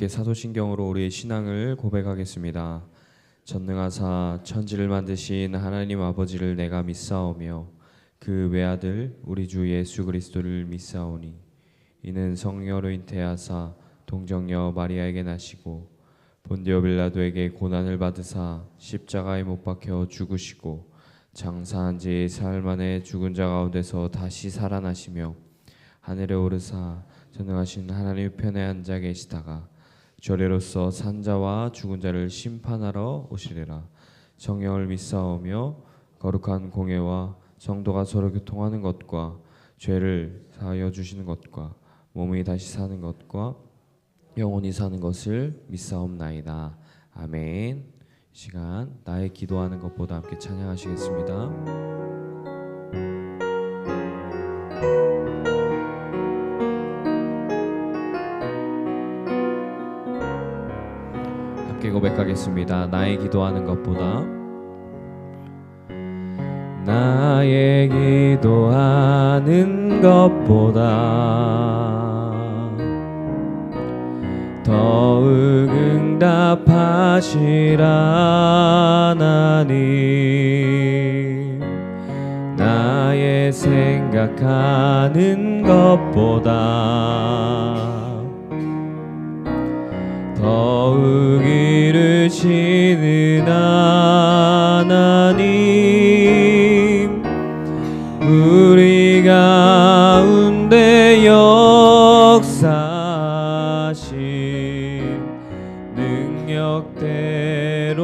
함께 사도신경으로 우리의 신앙을 고백하겠습니다. 전능하사 천지를 만드신 하나님 아버지를 내가 믿사오며 그 외아들 우리 주 예수 그리스도를 믿사오니 이는 성령으로 잉태하사 동정녀 마리아에게 나시고 본디오 빌라도에게 고난을 받으사 십자가에 못 박혀 죽으시고 장사한 지 사흘 만에 죽은 자 가운데서 다시 살아나시며 하늘에 오르사 전능하신 하나님 편에 앉아 계시다가 조례로서 산자와 죽은 자를 심판하러 오시리라. 성령을 믿사오며 거룩한 공예와 성도가 서로 교통하는 것과 죄를 사하여 주시는 것과 몸이 다시 사는 것과 영원히 사는 것을 믿사옵나이다. 아멘. 시간 나의 기도하는 것보다 함께 찬양하시겠습니다. 고백하겠습니다. 나의 기도하는 것보다 나의 기도하는 것보다 더욱 응답하실 하나님 나의 생각하는 것보다 더욱 이루시는 하나님 우리 가운데 역사하신 능력대로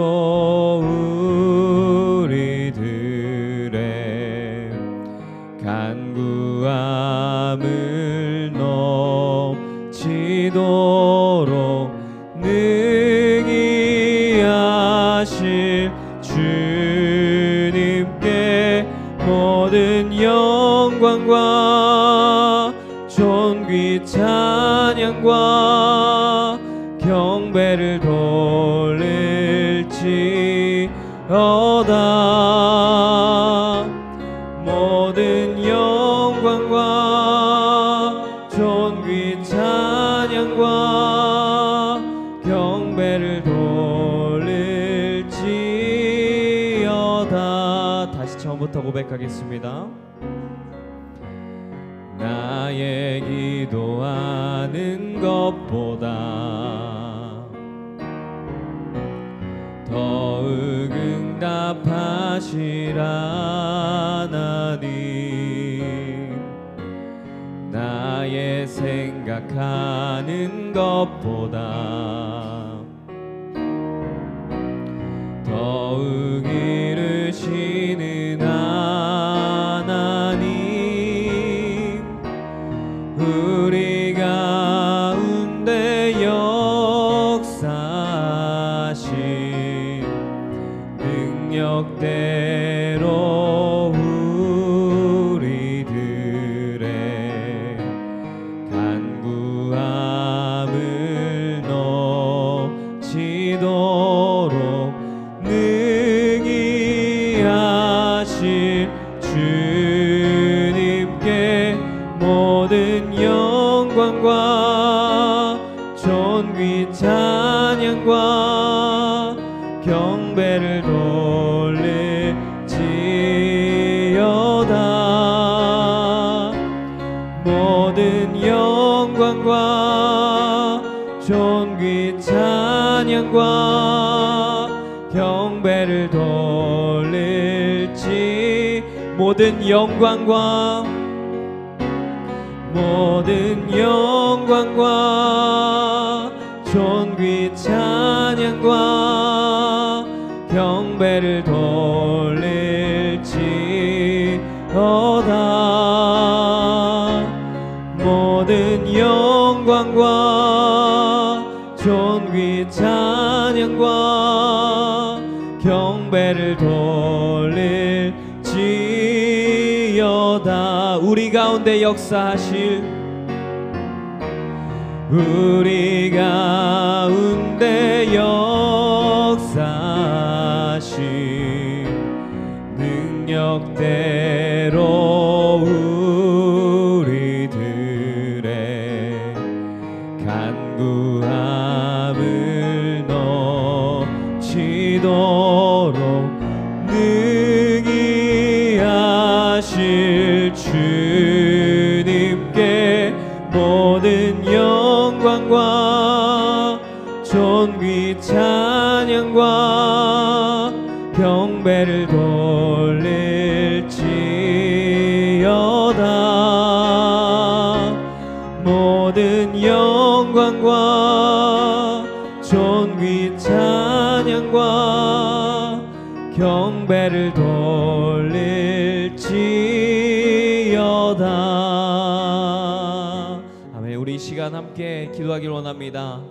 우리들의 간구함을 넘치도록 능히 하실 주님께 모든 영광과 존귀 찬양과 경배를 돌릴지어다. 모든 영광과 존귀 찬양과 경배를 돌릴지어다. 다시 처음부터 고백하겠습니다. 나의 기도하는 것보다 더욱 응답하실 하나님 나의 생각하는 것보다 더욱 이루시는 하나님 우리 가운데 역사하신 능력대로 우리들의 간구함을 넘치도록 능히 하실 주님께 모든 영광과 존귀 찬양과 경배를 돌릴지어다. 모든 영광과 존귀 찬양과 경배를 돌릴지 모든 영광과 존귀 찬양과 경배를 돌릴지어다. 모든 영광과 존귀 찬양과 경배를 돌릴지어다. 우리 가운데 역사하실 우리 가운데 역사하신 능력대로 우리들의 간구함을 경배를 돌릴지어다. 모든 영광과 존귀 찬양과 경배를 돌릴지어다. 아멘. 우리 이 시간 함께 기도하길 원합니다.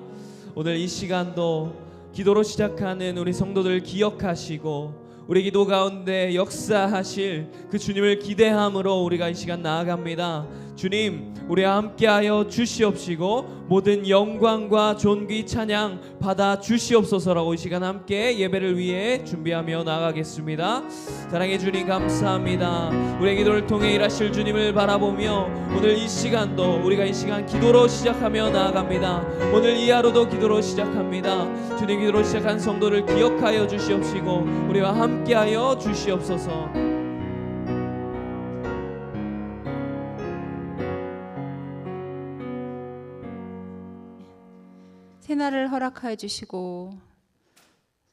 오늘 이 시간도 기도로 시작하는 우리 성도들 기억하시고 우리 기도 가운데 역사하실 그 주님을 기대함으로 우리가 이 시간 나아갑니다. 주님, 우리와 함께하여 주시옵시고 모든 영광과 존귀 찬양 받아 주시옵소서라고 이 시간 함께 예배를 위해 준비하며 나아가겠습니다. 사랑해 주님 감사합니다. 우리의 기도를 통해 일하실 주님을 바라보며 오늘 이 시간도 우리가 이 시간 기도로 시작하며 나아갑니다. 오늘 이 하루도 기도로 시작합니다. 주님, 기도로 시작한 성도를 기억하여 주시옵시고 우리와 함께하여 주시옵소서. 새날을 허락하여 주시고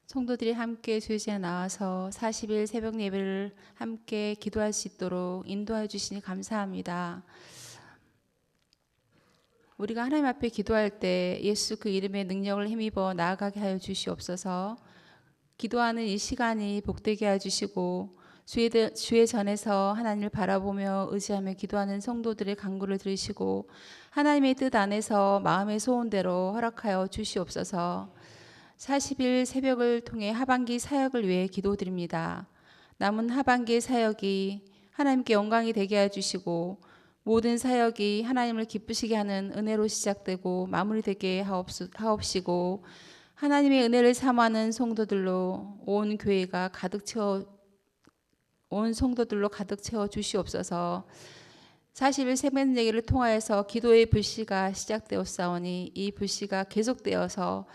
성도들이 함께 주의지에 나와서 40일 새벽 예배를 함께 기도할 수 있도록 인도하여 주시니 감사합니다. 우리가 하나님 앞에 기도할 때 예수 그 이름의 능력을 힘입어 나아가게 하여 주시옵소서. 기도하는 이 시간이 복되게 하여 주시고 주의 전에서 하나님을 바라보며 의지하며 기도하는 성도들의 간구를 들으시고 하나님의 뜻 안에서 마음의 소원대로 허락하여 주시옵소서. 40일 새벽을 통해 하반기 사역을 위해 기도드립니다. 남은 하반기 사역이 하나님께 영광이 되게 하여 주시고 모든 사역이 하나님을 기쁘시게 하는 은혜로 시작되고 마무리되게 하옵시고 하나님의 은혜를 사모하는 성도들로 온 교회가 온 성도들로 가득 채워 주시옵소서. 40일 새벽 예배를 통하여서 기도의 불씨가 시작되었사오니 이 불씨가 계속되어서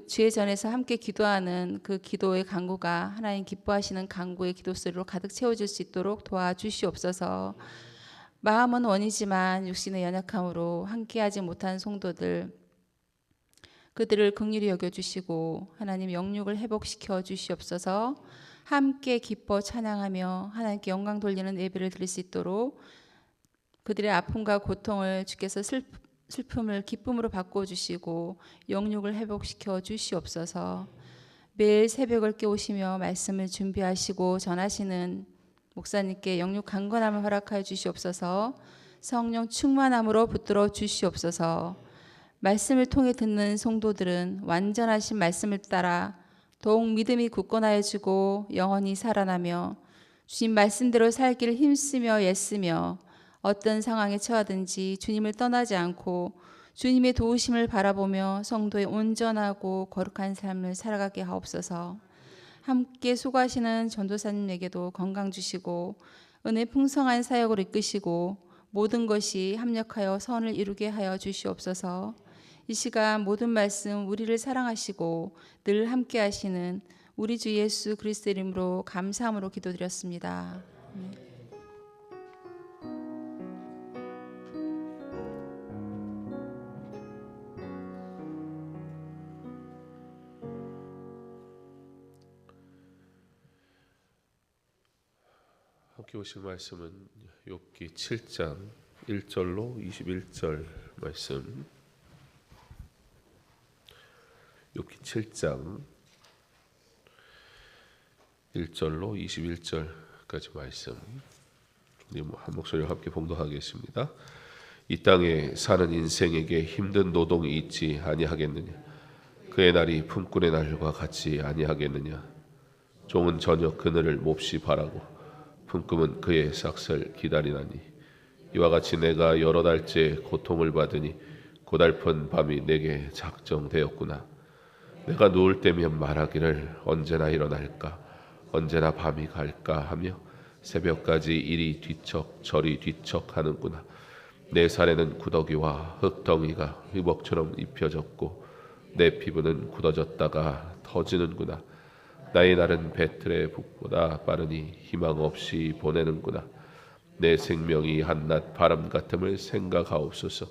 주의 전에서 함께 기도하는 그 기도의 간구가 하나님 기뻐하시는 간구의 기도 소리로 가득 채워질 수 있도록 도와주시옵소서. 마음은 원이지만 육신의 연약함으로 함께하지 못한 성도들, 그들을 긍휼히 여겨주시고 하나님 영육을 회복시켜 주시옵소서. 함께 기뻐 찬양하며 하나님께 영광 돌리는 예배를 드릴 수 있도록 그들의 아픔과 고통을 주께서 슬픔을 기쁨으로 바꿔주시고 영육을 회복시켜 주시옵소서. 매일 새벽을 깨우시며 말씀을 준비하시고 전하시는 목사님께 영육 강건함을 허락하여 주시옵소서. 성령 충만함으로 붙들어 주시옵소서. 말씀을 통해 듣는 성도들은 완전하신 말씀을 따라 더욱 믿음이 굳건하여지고 영원히 살아나며 주님 말씀대로 살기를 힘쓰며 애쓰며 어떤 상황에 처하든지 주님을 떠나지 않고 주님의 도우심을 바라보며 성도의 온전하고 거룩한 삶을 살아가게 하옵소서. 함께 수고하시는 전도사님에게도 건강 주시고 은혜 풍성한 사역을 이끄시고 모든 것이 합력하여 선을 이루게 하여 주시옵소서. 이 시간 모든 말씀 우리를 사랑하시고 늘 함께 하시는 우리 주 예수 그리스도 이름으로 감사함으로 기도드렸습니다. 함께 오실 말씀은 욥기 7장 1절로 21절 말씀. 욥기 7장 1절로 21절까지 말씀. 우리 한 목소리로 함께 봉독하겠습니다. 이 땅에 사는 인생에게 힘든 노동이 있지 아니하겠느냐? 그의 날이 품꾼의 날과 같지 아니하겠느냐? 종은 저녁 그늘을 몹시 바라고 품꾼은 그의 삭설 기다리나니 이와 같이 내가 여러 달째 고통을 받으니 고달픈 밤이 내게 작정되었구나. 내가 누울 때면 말하기를 언제나 일어날까, 언제나 밤이 갈까 하며 새벽까지 이리 뒤척 저리 뒤척 하는구나. 내 살에는 구더기와 흙덩이가 휘벅처럼 입혀졌고 내 피부는 굳어졌다가 터지는구나. 나의 날은 배틀의 북보다 빠르니 희망 없이 보내는구나. 내 생명이 한낮 바람 같음을 생각하옵소서.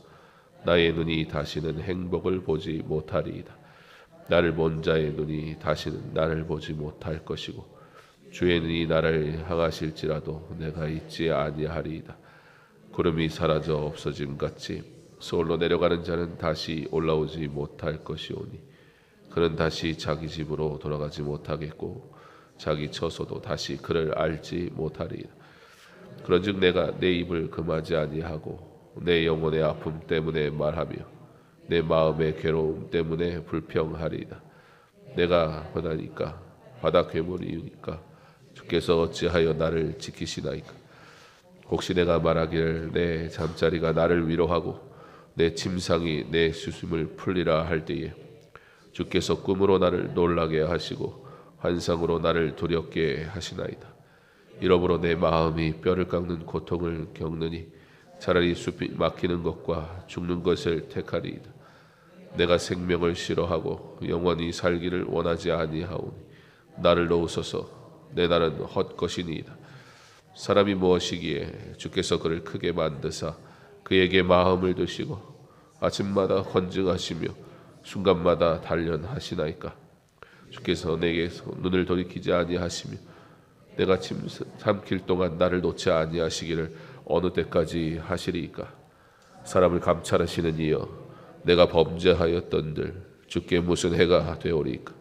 나의 눈이 다시는 행복을 보지 못하리이다. 나를 본 자의 눈이 다시는 나를 보지 못할 것이고 주의 눈이 나를 향하실지라도 내가 잊지 아니하리이다. 구름이 사라져 없어짐 같이 서울로 내려가는 자는 다시 올라오지 못할 것이오니 그는 다시 자기 집으로 돌아가지 못하겠고 자기 처소도 다시 그를 알지 못하리이다. 그런즉 내가 내 입을 금하지 아니하고 내 영혼의 아픔 때문에 말하며 내 마음의 괴로움 때문에 불평하리이다. 내가 흔하니까 바다 괴물이니까 주께서 어찌하여 나를 지키시나이까. 혹시 내가 말하기를 내 잠자리가 나를 위로하고 내 침상이 내 수심을 풀리라 할 때에 주께서 꿈으로 나를 놀라게 하시고 환상으로 나를 두렵게 하시나이다. 이러므로 내 마음이 뼈를 깎는 고통을 겪느니 차라리 숲이 막히는 것과 죽는 것을 택하리이다. 내가 생명을 싫어하고 영원히 살기를 원하지 아니하오니 나를 놓으소서. 내 날은 헛것이니이다. 사람이 무엇이기에 주께서 그를 크게 만드사 그에게 마음을 두시고 아침마다 건증하시며 순간마다 단련하시나이까. 주께서 내게서 눈을 돌이키지 아니하시며 내가 삼킬 동안 나를 놓지 아니하시기를 어느 때까지 하시리이까. 사람을 감찰하시는 이여 내가 범죄하였던들 주께 무슨 해가 되오리이까.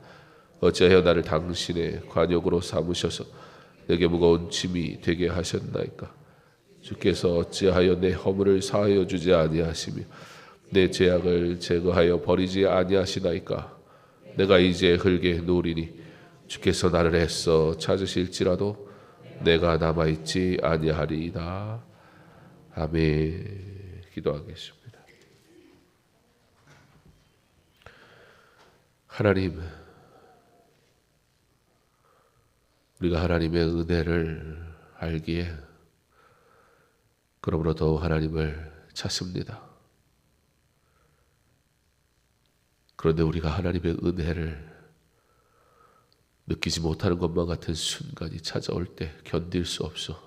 어찌하여 나를 당신의 관역으로 삼으셔서 내게 무거운 짐이 되게 하셨나이까. 주께서 어찌하여 내 허물을 사하여 주지 아니하시며 내 죄악을 제거하여 버리지 아니하시나이까. 내가 이제 흙에 누우리니 주께서 나를 애써 찾으실지라도 내가 남아있지 아니하리이다. 아멘. 기도하겠습니다. 하나님, 우리가 하나님의 은혜를 알기에 그러므로 더욱 하나님을 찾습니다. 그런데 우리가 하나님의 은혜를 느끼지 못하는 것만 같은 순간이 찾아올 때 견딜 수 없어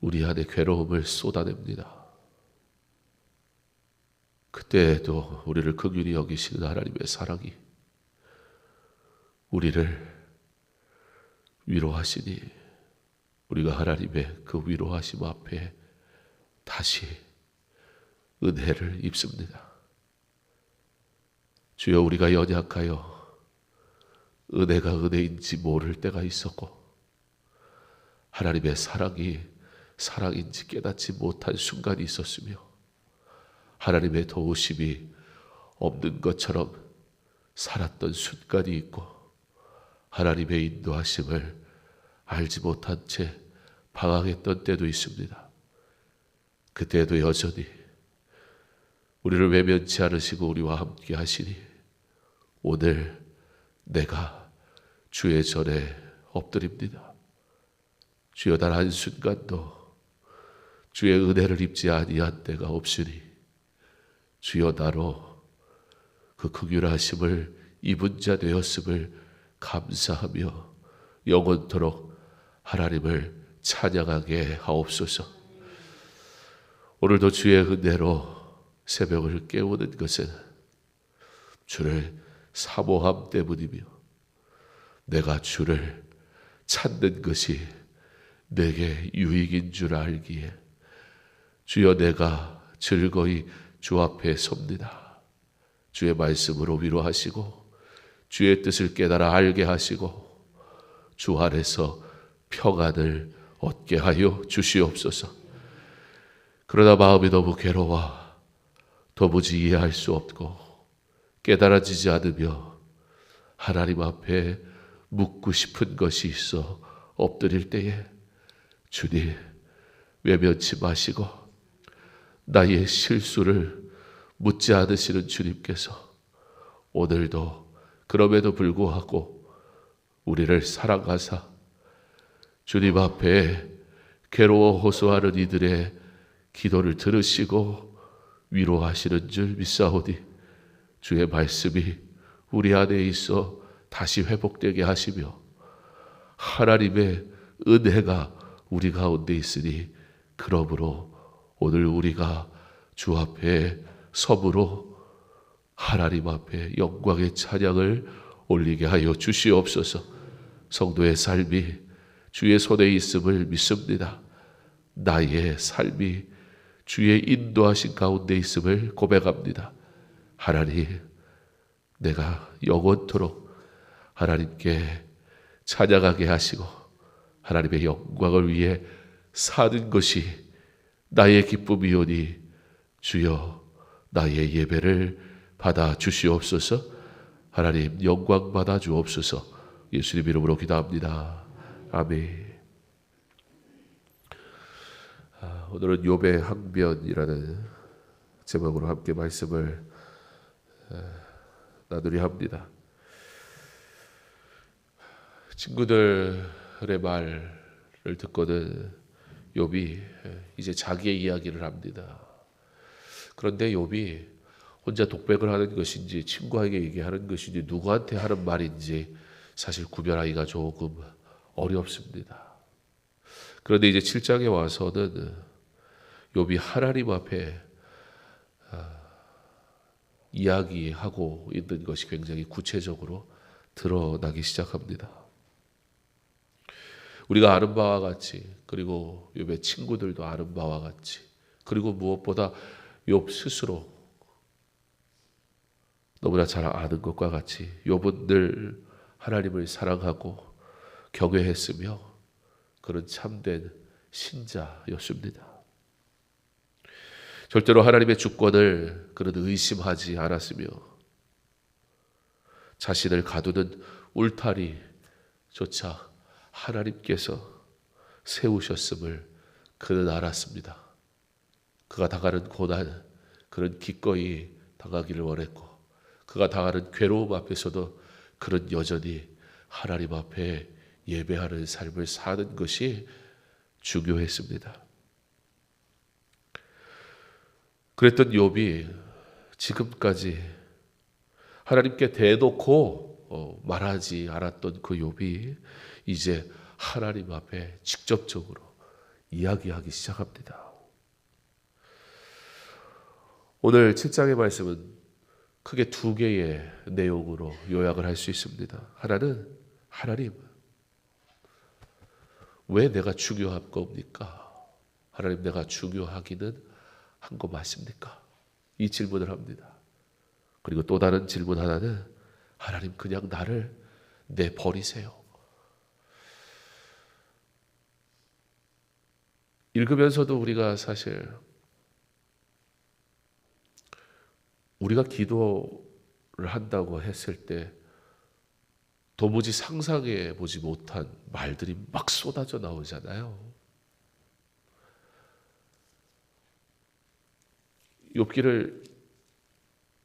우리 안에 괴로움을 쏟아냅니다. 그때에도 우리를 긍휼히 여기시는 하나님의 사랑이 우리를 위로하시니 우리가 하나님의 그 위로하심 앞에 다시 은혜를 입습니다. 주여, 우리가 연약하여 은혜가 은혜인지 모를 때가 있었고 하나님의 사랑이 사랑인지 깨닫지 못한 순간이 있었으며 하나님의 도우심이 없는 것처럼 살았던 순간이 있고 하나님의 인도하심을 알지 못한 채 방황했던 때도 있습니다. 그때도 여전히 우리를 외면치 않으시고 우리와 함께 하시니 오늘 내가 주의 전에 엎드립니다. 주여, 단 한순간도 주의 은혜를 입지 아니한 때가 없으니 주여, 나로 그 긍휼하심을 입은 자 되었음을 감사하며 영원토록 하나님을 찬양하게 하옵소서. 오늘도 주의 은혜로 새벽을 깨우는 것은 주를 사모함 때문이며 내가 주를 찾는 것이 내게 유익인 줄 알기에 주여, 내가 즐거이 주 앞에 섭니다. 주의 말씀으로 위로하시고 주의 뜻을 깨달아 알게 하시고 주 안에서 평안을 얻게 하여 주시옵소서. 그러나 마음이 너무 괴로워 도무지 이해할 수 없고 깨달아지지 않으며 하나님 앞에 묻고 싶은 것이 있어 엎드릴 때에 주님, 외면치 마시고 나의 실수를 묻지 않으시는 주님께서 오늘도 그럼에도 불구하고 우리를 사랑하사 주님 앞에 괴로워 호소하는 이들의 기도를 들으시고 위로하시는 줄 믿사오니 주의 말씀이 우리 안에 있어 다시 회복되게 하시며 하나님의 은혜가 우리 가운데 있으니 그러므로 오늘 우리가 주 앞에 섬으로 하나님 앞에 영광의 찬양을 올리게 하여 주시옵소서. 성도의 삶이 주의 손에 있음을 믿습니다. 나의 삶이 주의 인도하신 가운데 있음을 고백합니다. 하나님, 내가 영원토록 하나님께 찬양하게 하시고 하나님의 영광을 위해 사는 것이 나의 기쁨이오니 주여 나의 예배를 받아 주시옵소서. 하나님 영광 받아 주옵소서. 예수님 이름으로 기도합니다. 아멘. 오늘은 욥의 항변이라는 제목으로 함께 말씀을 나누려 합니다. 친구들의 말을 듣고는 욥이 이제 자기의 이야기를 합니다. 그런데 욥이 혼자 독백을 하는 것인지 친구에게 얘기하는 것인지 누구한테 하는 말인지 사실 구별하기가 조금 어렵습니다. 그런데 이제 7장에 와서는 욥이 하나님 앞에 이야기하고 있는 것이 굉장히 구체적으로 드러나기 시작합니다. 우리가 아는 바와 같이, 그리고 욥의 친구들도 아는 바와 같이, 그리고 무엇보다 욥 스스로 너무나 잘 아는 것과 같이 욥은 늘 하나님을 사랑하고 경외했으며 그런 참된 신자였습니다. 절대로 하나님의 주권을 그는 의심하지 않았으며 자신을 가두는 울타리조차 하나님께서 세우셨음을 그는 알았습니다. 그가 당하는 고난, 그는 기꺼이 당하기를 원했고 그가 당하는 괴로움 앞에서도 그는 여전히 하나님 앞에 예배하는 삶을 사는 것이 중요했습니다. 그랬던 욥이 지금까지 하나님께 대놓고 말하지 않았던 그 욥이 이제 하나님 앞에 직접적으로 이야기하기 시작합니다. 오늘 7장의 말씀은 크게 두 개의 내용으로 요약을 할 수 있습니다. 하나는 하나님, 왜 내가 중요한 겁니까? 하나님, 내가 중요하기는 한 거 맞습니까? 이 질문을 합니다. 그리고 또 다른 질문 하나는 하나님, 그냥 나를 내버리세요. 읽으면서도 우리가 사실 우리가 기도를 한다고 했을 때 도무지 상상해 보지 못한 말들이 막 쏟아져 나오잖아요. 욥기를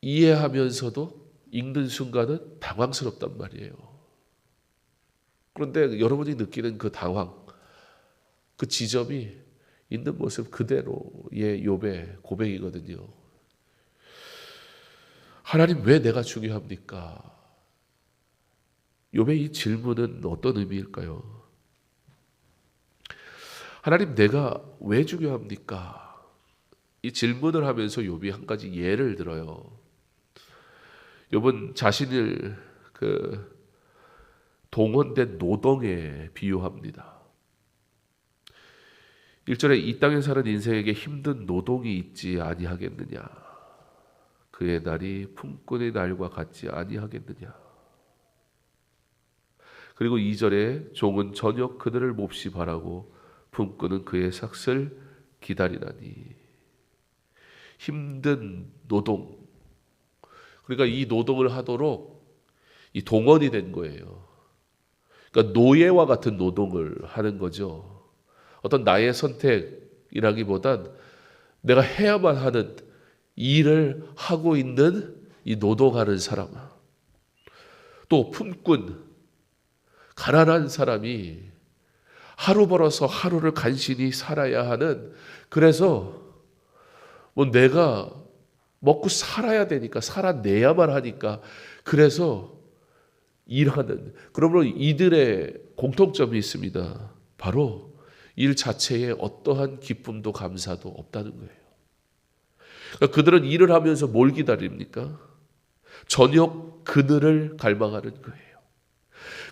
이해하면서도 읽는 순간은 당황스럽단 말이에요. 그런데 여러분이 느끼는 그 당황, 그 지점이 있는 모습 그대로의 욥의 고백이거든요. 하나님, 왜 내가 중요합니까? 욥의 이 질문은 어떤 의미일까요? 하나님, 내가 왜 중요합니까? 이 질문을 하면서 욥이 한 가지 예를 들어요. 욥은 자신을 동원된 노동에 비유합니다. 1절에 이 땅에 사는 인생에게 힘든 노동이 있지 아니하겠느냐? 그의 날이 품꾼의 날과 같지 아니하겠느냐? 그리고 2절에 종은 저녁 그들을 몹시 바라고 품꾼은 그의 삭슬 기다리나니. 힘든 노동, 그러니까 이 노동을 하도록 이 동원이 된 거예요. 그러니까 노예와 같은 노동을 하는 거죠. 어떤 나의 선택이라기보단 내가 해야만 하는 일을 하고 있는 이 노동하는 사람, 또 품꾼, 가난한 사람이 하루 벌어서 하루를 간신히 살아야 하는, 그래서 뭐 내가 먹고 살아야 되니까, 살아내야만 하니까, 그래서 일하는, 그러므로 이들의 공통점이 있습니다. 바로 일 자체에 어떠한 기쁨도 감사도 없다는 거예요. 그러니까 그들은 일을 하면서 뭘 기다립니까? 저녁 그늘을 갈망하는 거예요.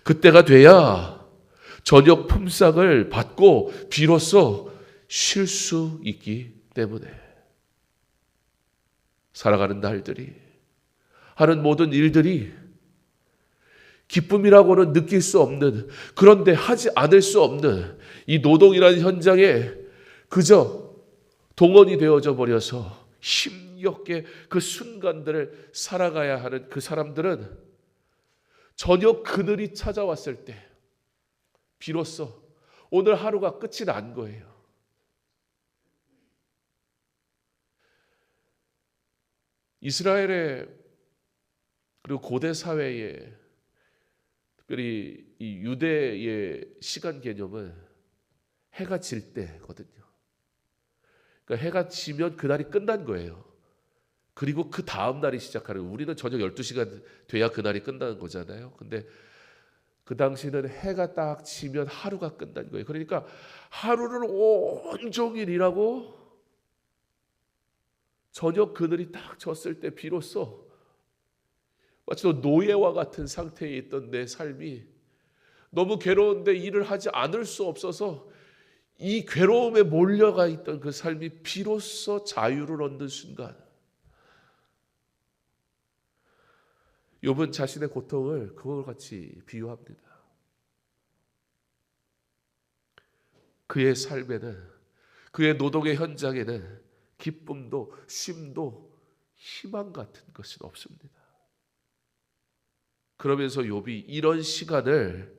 그때가 돼야 저녁 품삯을 받고 비로소 쉴 수 있기 때문에 살아가는 날들이, 하는 모든 일들이 기쁨이라고는 느낄 수 없는, 그런데 하지 않을 수 없는 이 노동이라는 현장에 그저 동원이 되어져 버려서 힘겹게 그 순간들을 살아가야 하는 그 사람들은 저녁 그늘이 찾아왔을 때 비로소 오늘 하루가 끝이 난 거예요. 이스라엘의 그리고 고대 사회에, 특별히 이 유대의 시간 개념은 해가 질 때거든요. 그러니까 해가 지면 그날이 끝난 거예요. 그리고 그 다음 날이 시작하는, 우리는 저녁 12시가 돼야 그날이 끝나는 거잖아요. 근데 그 당시는 해가 딱 지면 하루가 끝난 거예요. 그러니까 하루를 온종일 일하고 저녁 그늘이 딱 졌을 때 비로소 마치 노예와 같은 상태에 있던 내 삶이 너무 괴로운데 일을 하지 않을 수 없어서 이 괴로움에 몰려가 있던 그 삶이 비로소 자유를 얻는 순간, 욥은 자신의 고통을 그걸 같이 비유합니다. 그의 삶에는, 그의 노동의 현장에는 기쁨도 쉼도 희망 같은 것은 없습니다. 그러면서 욥이 이런 시간을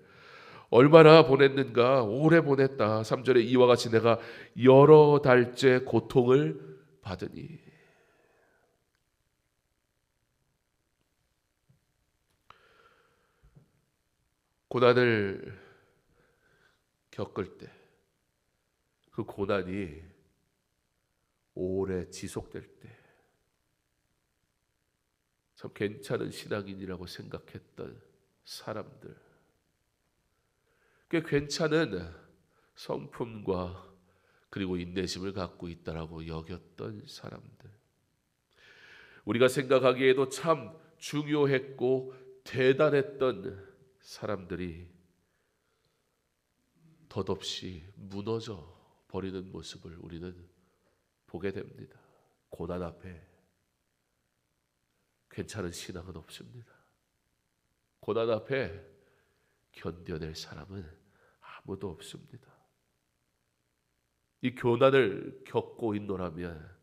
얼마나 보냈는가, 오래 보냈다. 3절에 이와 같이 내가 여러 달째 고통을 받으니. 고난을 겪을 때 그 고난이 오래 지속될 때 참 괜찮은 신앙인이라고 생각했던 사람들, 꽤 괜찮은 성품과 그리고 인내심을 갖고 있다라고 여겼던 사람들, 우리가 생각하기에도 참 중요했고 대단했던 사람들이 덧없이 무너져 버리는 모습을 우리는 보게 됩니다. 고난 앞에 괜찮은 신앙은 없습니다. 고난 앞에 견뎌낼 사람은 아무도 없습니다. 이 고난을 겪고 있노라면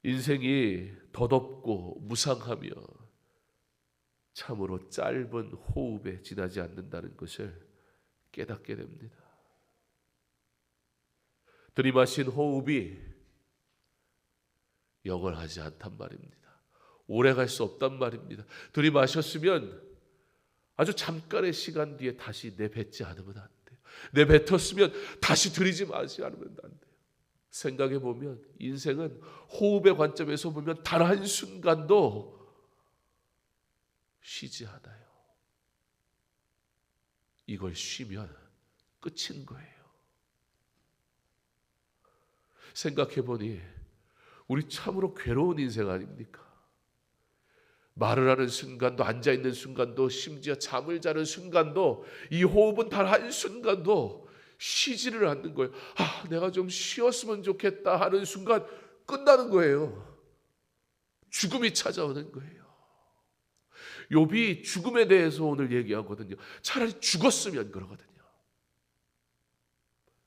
인생이 덧없고 무상하며 참으로 짧은 호흡에 지나지 않는다는 것을 깨닫게 됩니다. 들이마신 호흡이 영원하지 않단 말입니다. 오래 갈 수 없단 말입니다. 들이마셨으면 아주 잠깐의 시간 뒤에 다시 내뱉지 않으면 안 돼요. 내뱉었으면 다시 들이지 마지 않으면 안 돼요. 생각해 보면 인생은 호흡의 관점에서 보면 단 한순간도 쉬지 않아요. 이걸 쉬면 끝인 거예요. 생각해 보니 우리 참으로 괴로운 인생 아닙니까? 말을 하는 순간도, 앉아있는 순간도, 심지어 잠을 자는 순간도, 이 호흡은 단 한순간도 쉬지를 않는 거예요. 내가 좀 쉬었으면 좋겠다 하는 순간 끝나는 거예요. 죽음이 찾아오는 거예요. 욥이 죽음에 대해서 오늘 얘기하거든요. 차라리 죽었으면 그러거든요.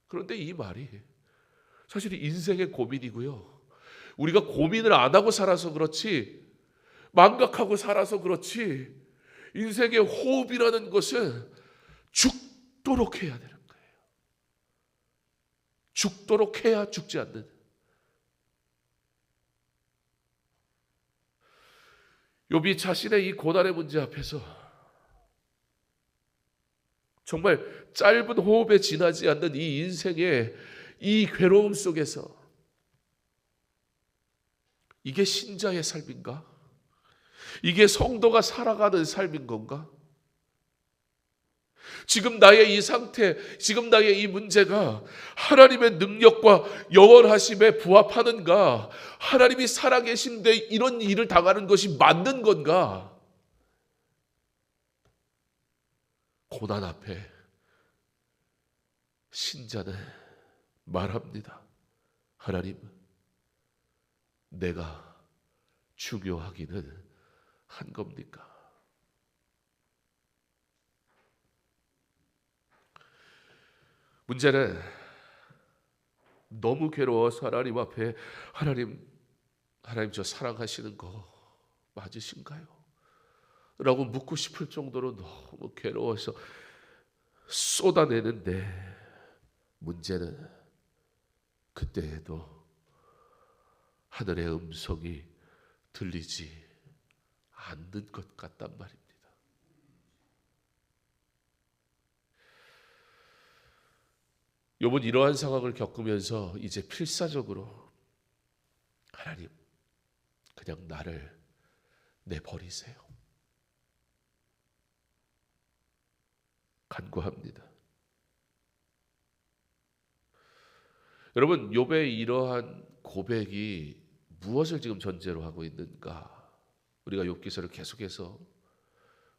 그런데 이 말이 사실 인생의 고민이고요. 우리가 고민을 안 하고 살아서 그렇지, 망각하고 살아서 그렇지, 인생의 호흡이라는 것은 죽도록 해야 되는 거예요. 죽도록 해야 죽지 않는. 욥이 자신의 이 고난의 문제 앞에서 정말 짧은 호흡에 지나지 않는 이 인생의 이 괴로움 속에서 이게 신자의 삶인가? 이게 성도가 살아가는 삶인 건가? 지금 나의 이 상태, 지금 나의 이 문제가 하나님의 능력과 영원하심에 부합하는가? 하나님이 살아계신데 이런 일을 당하는 것이 맞는 건가? 고난 앞에 신자는 말합니다. 하나님, 내가 중요하기는 한 겁니까? 문제는 너무 괴로워서 하나님 앞에 하나님 저 사랑하시는 거 맞으신가요? 라고 묻고 싶을 정도로 너무 괴로워서 쏟아내는데, 문제는 그때에도 하늘의 음성이 들리지 않는 것 같단 말입니다. 욥은 이러한 상황을 겪으면서 이제 필사적으로 하나님, 그냥 나를 내버리세요, 간구합니다. 여러분, 욥의 이러한 고백이 무엇을 지금 전제로 하고 있는가? 우리가 욥기서를 계속해서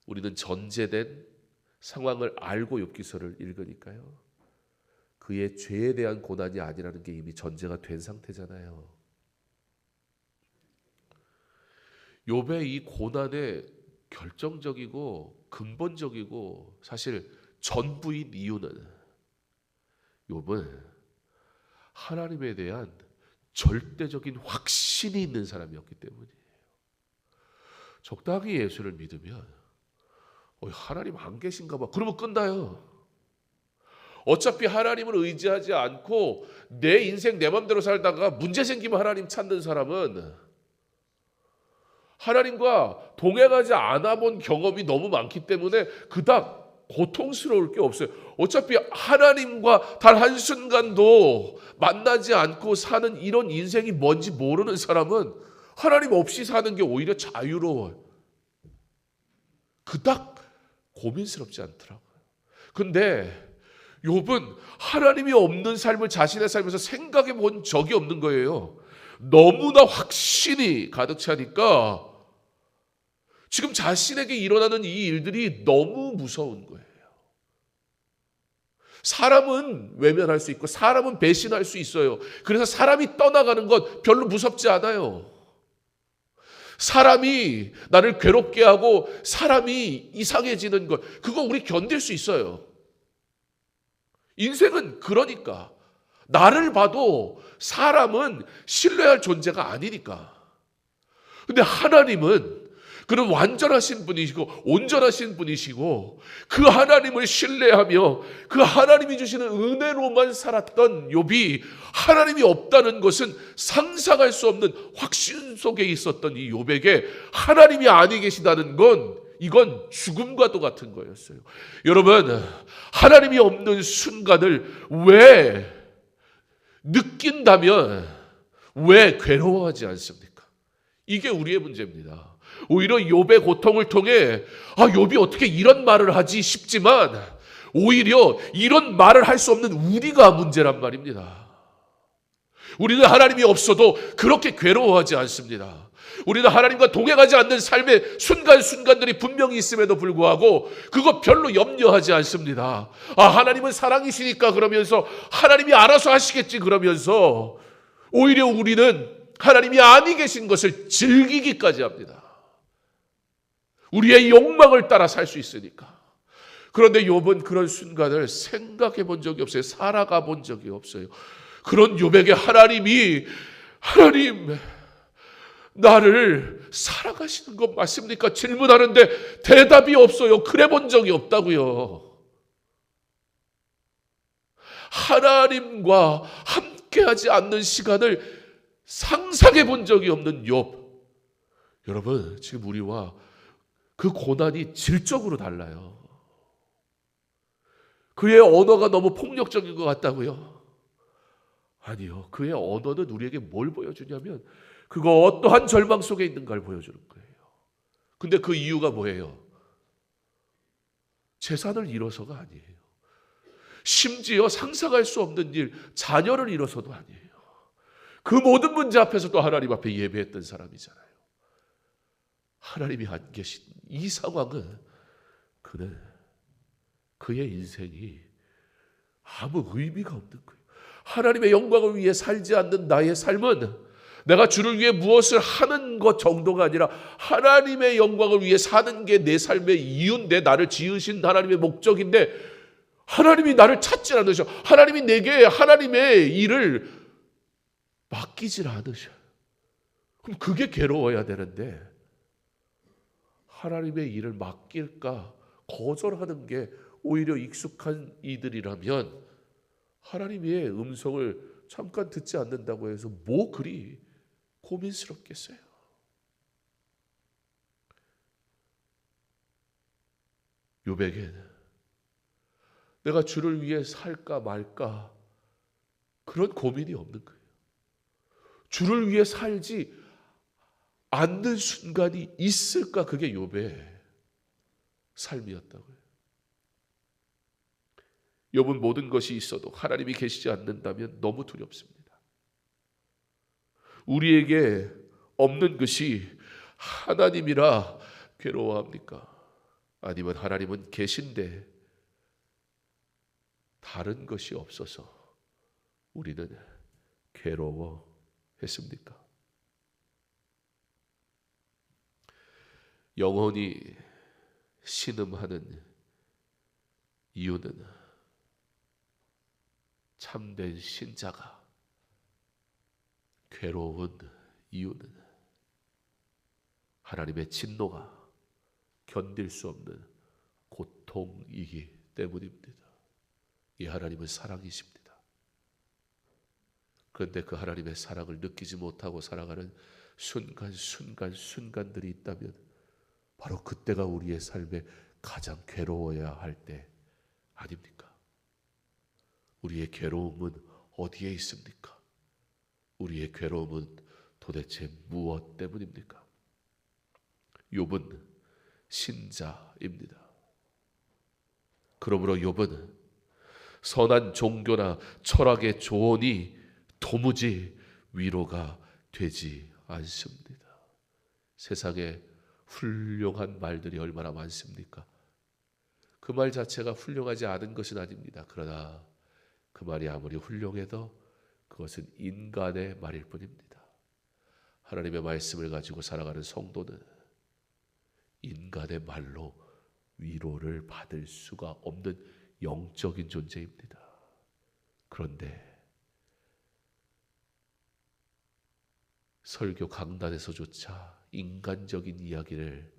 우리는 전제된 상황을 알고 욥기서를 읽으니까요, 그의 죄에 대한 고난이 아니라는 게 이미 전제가 된 상태잖아요. 욥의 이 고난의 결정적이고 근본적이고 사실 전부인 이유는 욥은 하나님에 대한 절대적인 확신이 있는 사람이었기 때문이에요. 적당히 예수를 믿으면 하나님 안 계신가 봐, 그러면 끝나요. 어차피 하나님을 의지하지 않고 내 인생 내 맘대로 살다가 문제 생기면 하나님 찾는 사람은 하나님과 동행하지 않아 본 경험이 너무 많기 때문에 그닥 고통스러울 게 없어요. 어차피 하나님과 단 한순간도 만나지 않고 사는 이런 인생이 뭔지 모르는 사람은 하나님 없이 사는 게 오히려 자유로워요. 그닥 고민스럽지 않더라고요. 근데 욥은 하나님이 없는 삶을 자신의 삶에서 생각해 본 적이 없는 거예요. 너무나 확신이 가득 차니까 지금 자신에게 일어나는 이 일들이 너무 무서운 거예요. 사람은 외면할 수 있고 사람은 배신할 수 있어요. 그래서 사람이 떠나가는 것 별로 무섭지 않아요. 사람이 나를 괴롭게 하고 사람이 이상해지는 것, 그거 우리 견딜 수 있어요. 인생은 그러니까 나를 봐도 사람은 신뢰할 존재가 아니니까. 근데 하나님은 그는 완전하신 분이시고 온전하신 분이시고 그 하나님을 신뢰하며 그 하나님이 주시는 은혜로만 살았던 욥이 하나님이 없다는 것은 상상할 수 없는 확신 속에 있었던 이 욥에게 하나님이 아니 계시다는 건 이건 죽음과도 같은 거였어요. 여러분, 하나님이 없는 순간을 왜 느낀다면 왜 괴로워하지 않습니까? 이게 우리의 문제입니다. 오히려 욥의 고통을 통해 욥이 어떻게 이런 말을 하지 싶지만 오히려 이런 말을 할 수 없는 우리가 문제란 말입니다. 우리는 하나님이 없어도 그렇게 괴로워하지 않습니다. 우리는 하나님과 동행하지 않는 삶의 순간순간들이 분명히 있음에도 불구하고 그거 별로 염려하지 않습니다. 하나님은 사랑이시니까 그러면서 하나님이 알아서 하시겠지 그러면서 오히려 우리는 하나님이 아니 계신 것을 즐기기까지 합니다. 우리의 욕망을 따라 살 수 있으니까. 그런데 욥은 그런 순간을 생각해 본 적이 없어요. 살아가 본 적이 없어요. 그런 욥에게 하나님 나를 사랑하시는 것 맞습니까? 질문하는데 대답이 없어요. 그래 본 적이 없다고요. 하나님과 함께하지 않는 시간을 상상해 본 적이 없는 욥. 여러분, 지금 우리와 그 고난이 질적으로 달라요. 그의 언어가 너무 폭력적인 것 같다고요? 아니요. 그의 언어는 우리에게 뭘 보여주냐면 그거 어떠한 절망 속에 있는가를 보여주는 거예요. 근데 그 이유가 뭐예요? 재산을 잃어서가 아니에요. 심지어 상상할 수 없는 일, 자녀를 잃어서도 아니에요. 그 모든 문제 앞에서도 하나님 앞에 예배했던 사람이잖아요. 하나님이 안 계신 이 상황은 그는 그의 인생이 아무 의미가 없는 거예요. 하나님의 영광을 위해 살지 않는 나의 삶은 내가 주를 위해 무엇을 하는 것 정도가 아니라 하나님의 영광을 위해 사는 게 내 삶의 이유인데, 나를 지으신 하나님의 목적인데 하나님이 나를 찾지 않으셔. 하나님이 내게 하나님의 일을 맡기질 않으셔. 그럼 그게 괴로워야 되는데 하나님의 일을 맡길까 거절하는 게 오히려 익숙한 이들이라면 하나님의 음성을 잠깐 듣지 않는다고 해서 뭐 그리 고민스럽겠어요. 욥에게는 내가 주를 위해 살까 말까 그런 고민이 없는 거예요. 주를 위해 살지 않는 순간이 있을까? 그게 욥의 삶이었다고요. 욥은 모든 것이 있어도 하나님이 계시지 않는다면 너무 두렵습니다. 우리에게 없는 것이 하나님이라 괴로워합니까? 아니면 하나님은 계신데 다른 것이 없어서 우리는 괴로워했습니까? 영혼이 신음하는 이유는 참된 신자가 괴로운 이유는 하나님의 진노가 견딜 수 없는 고통이기 때문입니다. 이 하나님은 사랑이십니다. 그런데 그 하나님의 사랑을 느끼지 못하고 살아가는 순간들이 있다면 바로 그때가 우리의 삶에 가장 괴로워야 할 때 아닙니까? 우리의 괴로움은 어디에 있습니까? 우리의 괴로움은 도대체 무엇 때문입니까? 욥은 신자입니다. 그러므로 욥은 선한 종교나 철학의 조언이 도무지 위로가 되지 않습니다. 세상에 훌륭한 말들이 얼마나 많습니까? 그 말 자체가 훌륭하지 않은 것은 아닙니다. 그러나 그 말이 아무리 훌륭해도 그것은 인간의 말일 뿐입니다. 하나님의 말씀을 가지고 살아가는 성도는 인간의 말로 위로를 받을 수가 없는 영적인 존재입니다. 그런데 설교 강단에서조차 인간적인 이야기를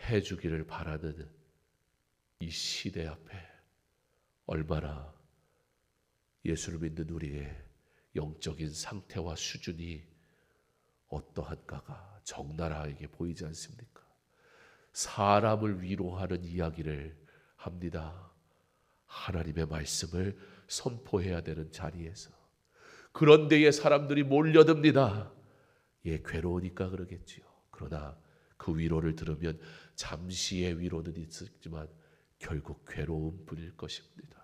해주기를 바라는 이 시대 앞에 얼마나 예수를 믿는 우리의 영적인 상태와 수준이 어떠한가가 적나라하게 보이지 않습니까? 사람을 위로하는 이야기를 합니다. 하나님의 말씀을 선포해야 되는 자리에서 그런 데에 사람들이 몰려듭니다. 예, 괴로우니까 그러겠지요. 그러나 그 위로를 들으면 잠시의 위로는 있지만 결국 괴로움뿐일 것입니다.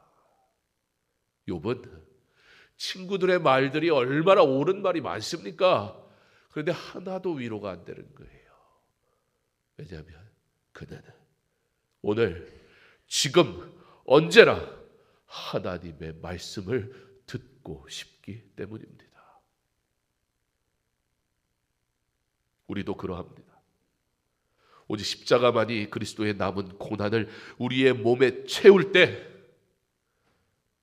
욥은 친구들의 말들이 얼마나 옳은 말이 많습니까? 그런데 하나도 위로가 안 되는 거예요. 왜냐하면 그는 오늘 지금 언제나 하나님의 말씀을 듣고 싶기 때문입니다. 우리도 그러합니다. 오직 십자가만이 그리스도의 남은 고난을 우리의 몸에 채울 때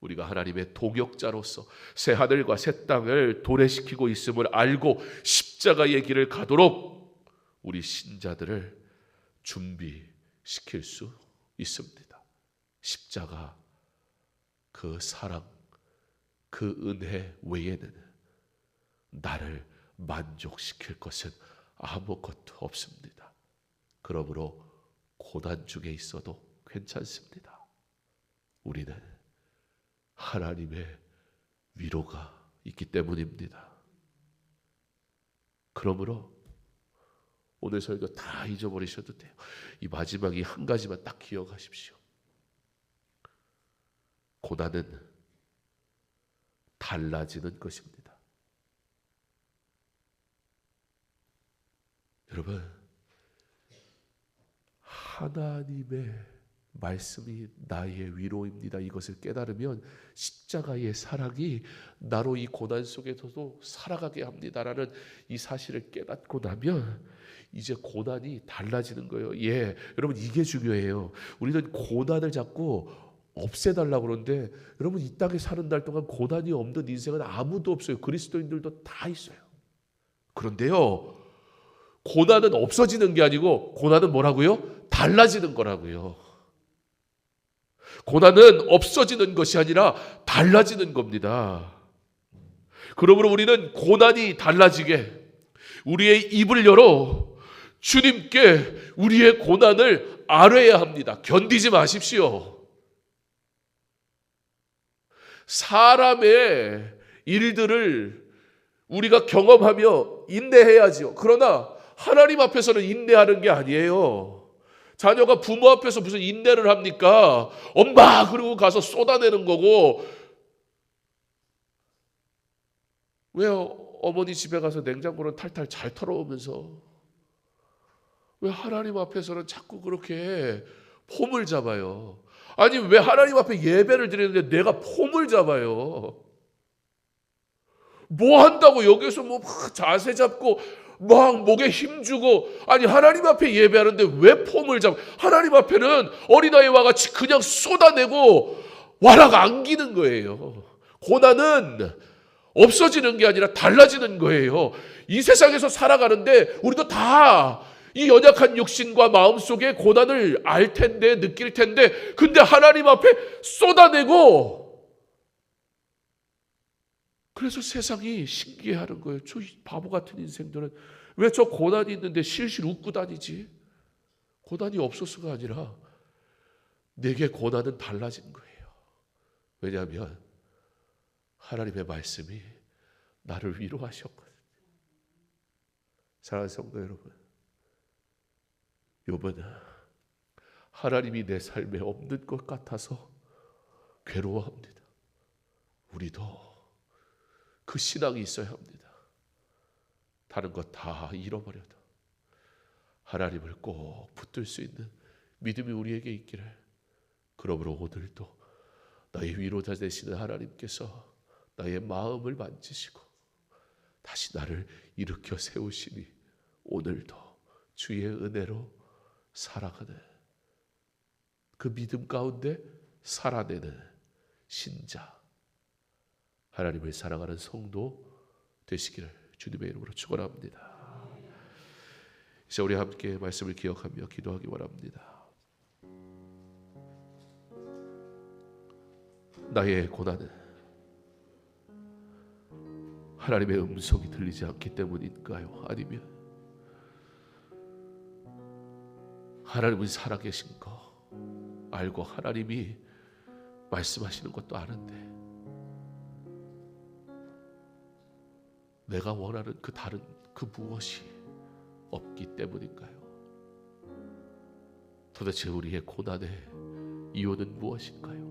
우리가 하나님의 동역자로서 새 하늘과 새 땅을 도래시키고 있음을 알고 십자가의 길을 가도록 우리 신자들을 준비시킬 수 있습니다. 십자가, 그 사랑, 그 은혜 외에는 나를 만족시킬 것은 아무것도 없습니다. 그러므로 고난 중에 있어도 괜찮습니다. 우리는 하나님의 위로가 있기 때문입니다. 그러므로 오늘 설교 다 잊어버리셔도 돼요. 이 마지막이 한 가지만 딱 기억하십시오. 고난은 달라지는 것입니다. 여러분, 하나님의 말씀이 나의 위로입니다. 이것을 깨달으면 십자가의 사랑이 나로 이 고난 속에서도 살아가게 합니다라는 이 사실을 깨닫고 나면 이제 고난이 달라지는 거예요. 예, 여러분, 이게 중요해요. 우리는 고난을 자꾸 없애달라고 그러는데, 여러분, 이 땅에 사는 날 동안 고난이 없는 인생은 아무도 없어요. 그리스도인들도 다 있어요. 그런데요, 고난은 없어지는 게 아니고 고난은 뭐라고요? 달라지는 거라고요. 고난은 없어지는 것이 아니라 달라지는 겁니다. 그러므로 우리는 고난이 달라지게 우리의 입을 열어 주님께 우리의 고난을 아뢰야 합니다. 견디지 마십시오. 사람의 일들을 우리가 경험하며 인내해야지요. 그러나 하나님 앞에서는 인내하는 게 아니에요. 자녀가 부모 앞에서 무슨 인내를 합니까? 엄마 그러고 가서 쏟아내는 거고, 왜 어머니 집에 가서 냉장고를 탈탈 잘 털어오면서 왜 하나님 앞에서는 자꾸 그렇게 폼을 잡아요? 아니, 왜 하나님 앞에 예배를 드리는데 내가 폼을 잡아요? 뭐 한다고 여기서 뭐 자세 잡고 막 목에 힘주고, 아니 하나님 앞에 예배하는데 왜 폼을 잡아? 하나님 앞에는 어린아이와 같이 그냥 쏟아내고 와락 안기는 거예요. 고난은 없어지는 게 아니라 달라지는 거예요. 이 세상에서 살아가는데 우리도 다 이 연약한 육신과 마음 속에 고난을 알 텐데, 느낄 텐데, 근데 하나님 앞에 쏟아내고, 그래서 세상이 신기해하는 거예요. 저 바보 같은 인생들은 왜 저 고난이 있는데 실실 웃고 다니지? 고난이 없어서가 아니라 내게 고난은 달라진 거예요. 왜냐하면 하나님의 말씀이 나를 위로하셨거든요. 사랑하는 성도 여러분, 욥은 하나님이 내 삶에 없는 것 같아서 괴로워합니다. 우리도 그 신앙이 있어야 합니다. 다른 것 다 잃어버려도 하나님을 꼭 붙들 수 있는 믿음이 우리에게 있기를. 그러므로 오늘도 나의 위로자 되시는 하나님께서 나의 마음을 만지시고 다시 나를 일으켜 세우시니 오늘도 주의 은혜로 살아가는, 그 믿음 가운데 살아내는 신자, 하나님을 사랑하는 성도 되시기를 주님의 이름으로 축원합니다. 이제 우리 함께 말씀을 기억하며 기도하기 원합니다. 나의 고난은 하나님의 음성이 들리지 않기 때문인가요? 아니면 하나님은 살아계신 거 알고 하나님이 말씀하시는 것도 아는데 내가 원하는 그 다른 그 무엇이 없기 때문인가요? 도대체 우리의 고난의 이유는 무엇인가요?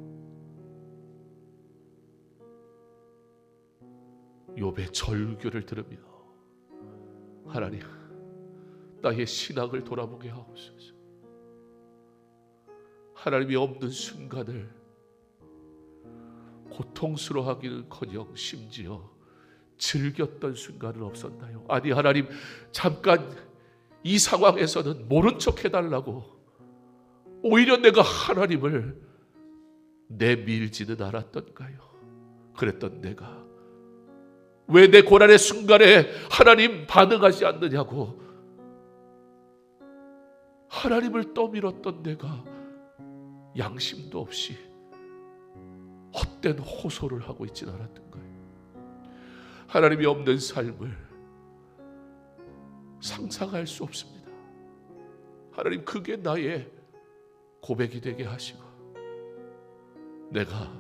욥의 절규를 들으며 하나님, 나의 신앙을 돌아보게 하옵소서. 하나님이 없는 순간을 고통스러워하기는커녕 심지어 즐겼던 순간은 없었나요? 아니 하나님, 잠깐 이 상황에서는 모른 척 해달라고 오히려 내가 하나님을 내밀지는 않았던가요? 그랬던 내가 왜 내 고난의 순간에 하나님 반응하지 않느냐고 하나님을 떠밀었던 내가 양심도 없이 헛된 호소를 하고 있지는 않았던가요? 하나님이 없는 삶을 상상할 수 없습니다. 하나님, 그게 나의 고백이 되게 하시고 내가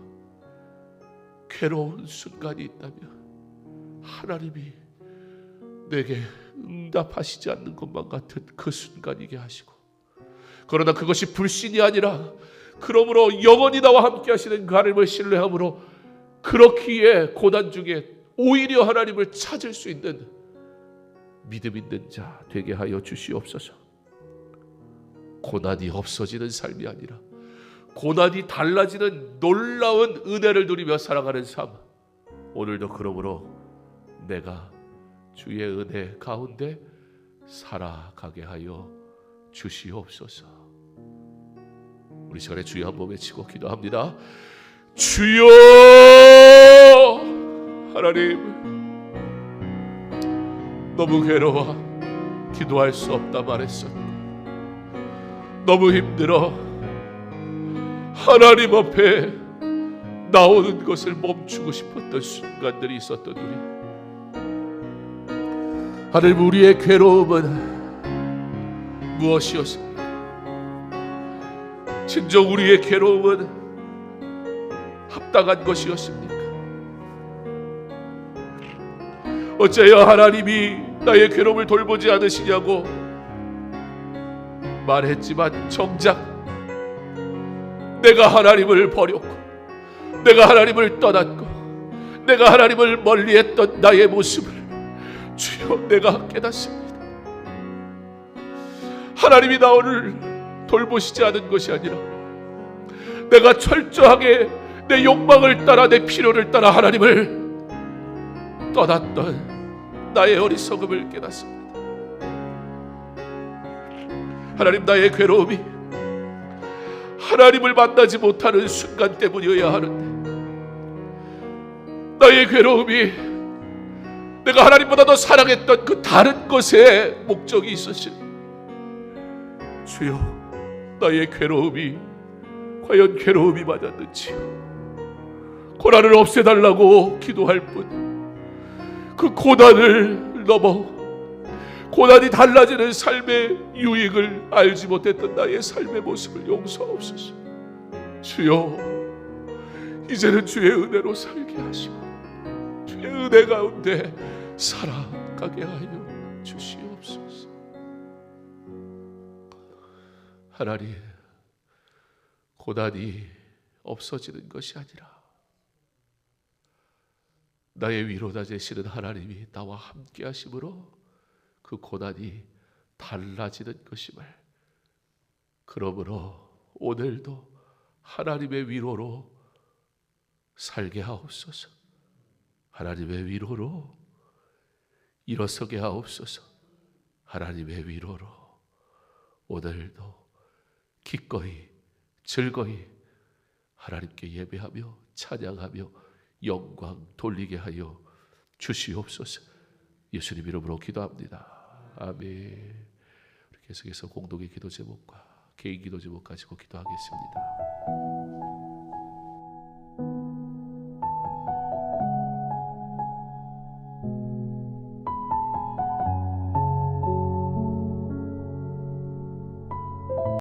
괴로운 순간이 있다면 하나님이 내게 응답하시지 않는 것만 같은 그 순간이게 하시고, 그러나 그것이 불신이 아니라 그러므로 영원히 나와 함께 하시는 그 하나님을 신뢰함으로 그렇기에 고난 중에 오히려 하나님을 찾을 수 있는 믿음 있는 자 되게 하여 주시옵소서. 고난이 없어지는 삶이 아니라 고난이 달라지는 놀라운 은혜를 누리며 살아가는 삶, 오늘도 그러므로 내가 주의 은혜 가운데 살아가게 하여 주시옵소서. 우리 시간에 주여 한번 외치고 기도합니다. 주여! 하나님, 너무 괴로워 기도할 수 없다 말했었고, 너무 힘들어 하나님 앞에 나오는 것을 멈추고 싶었던 순간들이 있었던 우리 하나님, 우리의 괴로움은 무엇이었습니까? 진정 우리의 괴로움은 합당한 것이었습니까? 어째여 하나님이 나의 괴로움을 돌보지 않으시냐고 말했지만 정작 내가 하나님을 버렸고, 내가 하나님을 떠났고, 내가 하나님을 멀리했던 나의 모습을 주여 내가 깨닫습니다. 하나님이 나를 돌보시지 않은 것이 아니라 내가 철저하게 내 욕망을 따라, 내 필요를 따라 하나님을 떠났던 나의 어리석음을 깨닫습니다. 하나님, 나의 괴로움이 하나님을 만나지 못하는 순간 때문이어야 하는데, 나의 괴로움이 내가 하나님보다 더 사랑했던 그 다른 것에 목적이 있었으니 주여, 나의 괴로움이 과연 괴로움이 맞았는지 고난을 없애달라고 기도할 뿐, 그 고난을 넘어 고난이 달라지는 삶의 유익을 알지 못했던 나의 삶의 모습을 용서하옵소서. 주여, 이제는 주의 은혜로 살게 하시고 주의 은혜 가운데 살아가게 하여 주시옵소서. 하나님, 고난이 없어지는 것이 아니라 나의 위로자 되시는 하나님이 나와 함께 하심으로 그 고난이 달라지는 것임을, 그러므로 오늘도 하나님의 위로로 살게 하옵소서. 하나님의 위로로 일어서게 하옵소서. 하나님의 위로로 오늘도 기꺼이 즐거이 하나님께 예배하며 찬양하며 영광 돌리게 하여 주시옵소서. 예수님 이름으로 기도합니다. 아멘. 우리 계속해서 공동의 기도 제목과 개인 기도 제목 가지고 기도하겠습니다.